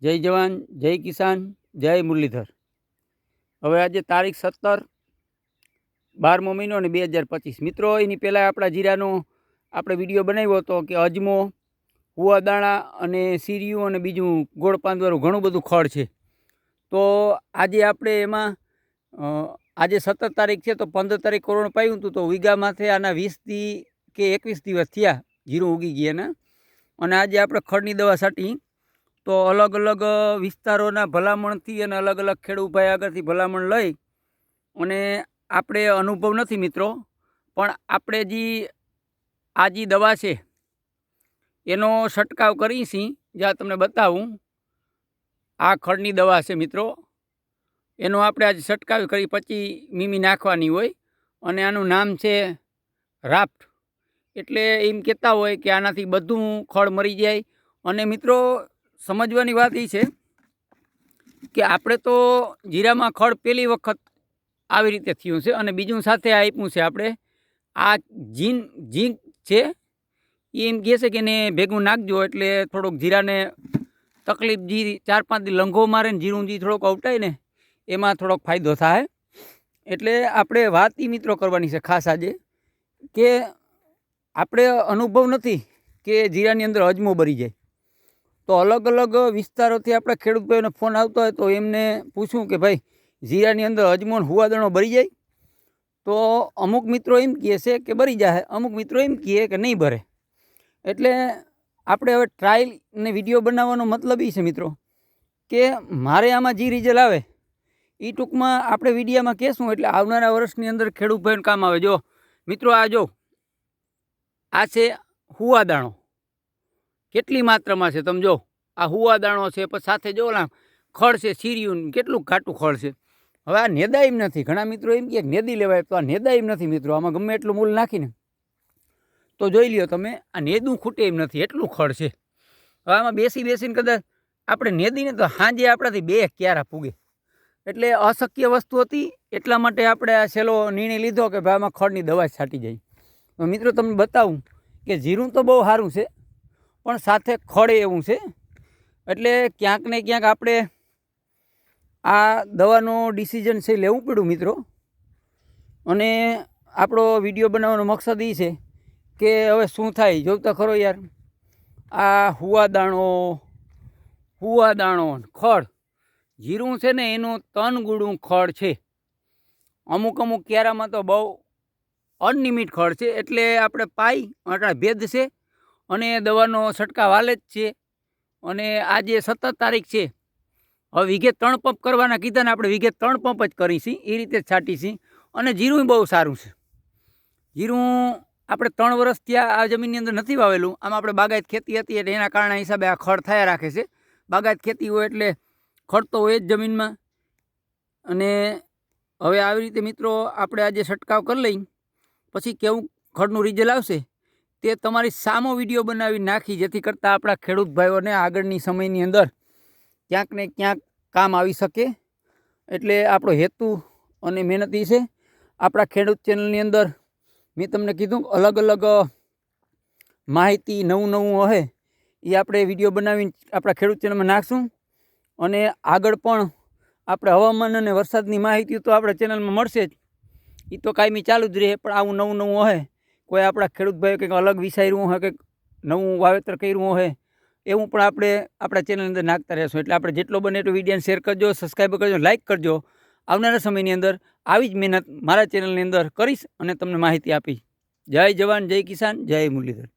જય જવાન, જય કિસાન, જય મુરલીધર। હવે આજે તારીખ 17 12મો મહિનો અને 2025 મિત્રો, એની પહેલાં આપણા જીરાનો આપણે વિડીયો બનાવ્યો હતો કે અજમો, હુવા દાણા અને સીરિયું અને બીજું ગોળ પાંદવાળું ઘણું બધું ખડ છે। તો આજે આપણે એમાં આજે 17 તારીખ છે, તો 15 તારીખ કોરોના પાયું હતું, તો વીઘામાંથી આના 20 કે 21 દિવસ થયા જીરું ઉગી ગયા અને આજે આપણે ખડની દવા છાંટી। તો અલગ અલગ વિસ્તારોના ભલામણથી અને અલગ અલગ ખેડૂતભાઈ આગળથી ભલામણ લઈ અને આપણે અનુભવ નથી મિત્રો, પણ આપણે જે દવા છે એનો છંટકાવ કરીશી। જ્યાં તમને બતાવું, આ ખડની દવા છે મિત્રો, એનો આપણે આજે છંટકાવ કરી પછી મીમી નાખવાની હોય અને આનું નામ છે રાફ્ટ। એટલે એમ કહેતા હોય કે આનાથી બધું ખડ મરી જાય। અને મિત્રો સમજવાની વાત એ છે કે આપણે તો જીરામાં ખડ પહેલી વખત આવી રીતે થયું છે અને બીજું સાથે આપ્યું છે આપણે આ ઝીંક છે, એ એમ કહે છે કે એને ભેગું નાખજો એટલે થોડુંક જીરાને તકલીફ જે 4-5 દી લંઘો મારે ને જીરું જે થોડોક અવટાય ને એમાં થોડોક ફાયદો થાય। એટલે આપણે વાત એ મિત્રો કરવાની છે ખાસ આજે કે આપણે અનુભવ નથી કે જીરાની અંદર અજમો બરી જાય। તો અલગ અલગ વિસ્તારોથી આપણે ખેડૂત ભાઈઓને ફોન આવતો હોય તો એમને પૂછું કે ભાઈ જીરાની અંદર અજમો ને હુવાદાણો બરી જાય? તો અમુક મિત્રો એમ કહે છે કે બરી જાય, અમુક મિત્રો એમ કહે કે નહીં ભરે। એટલે આપણે હવે ટ્રાયલ ને વિડીયો બનાવવાનો મતલબ એ છે મિત્રો કે મારે આમાં જે રિઝલ્ટ આવે એ ટૂંકમાં આપણે વિડીયામાં કહેશું એટલે આવનારા વર્ષની અંદર ખેડૂત ભાઈઓને કામ આવે। જો મિત્રો, આ છે હુવાદાણો, કેટલી માત્રામાં છે તમે જો, આ હુવાદાણો છે, પછી સાથે જો ખડ છે સીરિયું, કેટલું ઘાટું ખડ છે। હવે આ નેદા એમ નથી, ઘણા મિત્રો એમ કહે નેદી લેવાય, તો આ નેદા એમ નથી મિત્રો, આમાં ગમે એટલું મૂલ નાખીને તો જોઈ લ્યો તમે, આ નેદું ખૂટે એમ નથી, એટલું ખડ છે। હવે આમાં બેસીને કદાચ આપણે નેદીને તો સાંજે આપણાથી 2 ક્યારા પૂગે, એટલે અશક્ય વસ્તુ હતી। એટલા માટે આપણે આ છેલ્લો નિર્ણય લીધો કે ભાઈ આમાં ખડની દવા જ છાંટી જાય। તો મિત્રો તમને બતાવું કે જીરું તો બહુ સારું છે પણ સાથે ખડે એવું છે, એટલે ક્યાંક ને ક્યાંક આપણે આ દવાનો ડિસિઝન છે લેવું પડ્યું મિત્રો। અને આપણો વિડીયો બનાવવાનો મકસદ એ છે કે હવે શું થાય જોતા ખરો યાર, આ હુવાદાણો ખડ જીરું છે ને એનું 3 ગુણું ખડ છે। અમુક ક્યારામાં તો બહુ અનલિમિટ ખડ છે, એટલે આપણે પાઈ અટાણે ભેદ છે અને દવાનો છંટકાવ હાલે જ છે। અને આજે 17 તારીખ છે, હવે વીઘે 3 પંપ કરવાના કીધા ને આપણે વીઘે 3 પંપ જ કરીશી, એ રીતે જ છાંટીશી। અને જીરું બહુ સારું છે, જીરું આપણે 3 વર્ષ ત્યાં આ જમીનની અંદર નથી વાવેલું, આમાં આપણે બાગાયત ખેતી હતી એટલે એના કારણે હિસાબે આ ખડ થયા રાખે છે। બાગાયત ખેતી હોય એટલે ખડ તો હોય જ જમીનમાં। અને હવે આવી રીતે મિત્રો આપણે આજે છંટકાવ કરી લઈ પછી કેવું ખડનું રિઝલ્ટ આવશે તે તમારી સામો વિડીયો બનાવી નાખી, જેથી કરતાં આપણા ખેડૂત ભાઈઓને આગળની સમયની અંદર ક્યાંક ને ક્યાંક કામ આવી શકે। એટલે આપણો હેતુ અને મહેનત એ છે આપણા ખેડૂત ચેનલની અંદર મેં તમને કીધું અલગ અલગ માહિતી નવું હોય એ આપણે વિડીયો બનાવીને આપણા ખેડૂત ચેનલમાં નાખશું। અને આગળ પણ આપણે હવામાન અને વરસાદની માહિતી તો આપણા ચેનલમાં મળશે જ, એ તો કાયમી ચાલુ જ રહે। પણ આવું નવું હોય, કોઈ આપણા ખેડૂત ભાઈઓ કંઈક અલગ વિચાર્યું હોય, કંઈક નવું વાવેતર કર્યું હોય, એવું પણ આપણે આપણા ચેનલની અંદર નાખતા રહેશું। એટલે આપણે જેટલો બને એટલો વિડીયોને શેર કરજો, સબસ્ક્રાઈબ કરજો, લાઇક કરજો। આવનારા સમયની અંદર આવી જ મહેનત મારા ચેનલની અંદર કરીશ અને તમને માહિતી આપીશ। જય જવાન, જય કિસાન, જય મુરલીધર।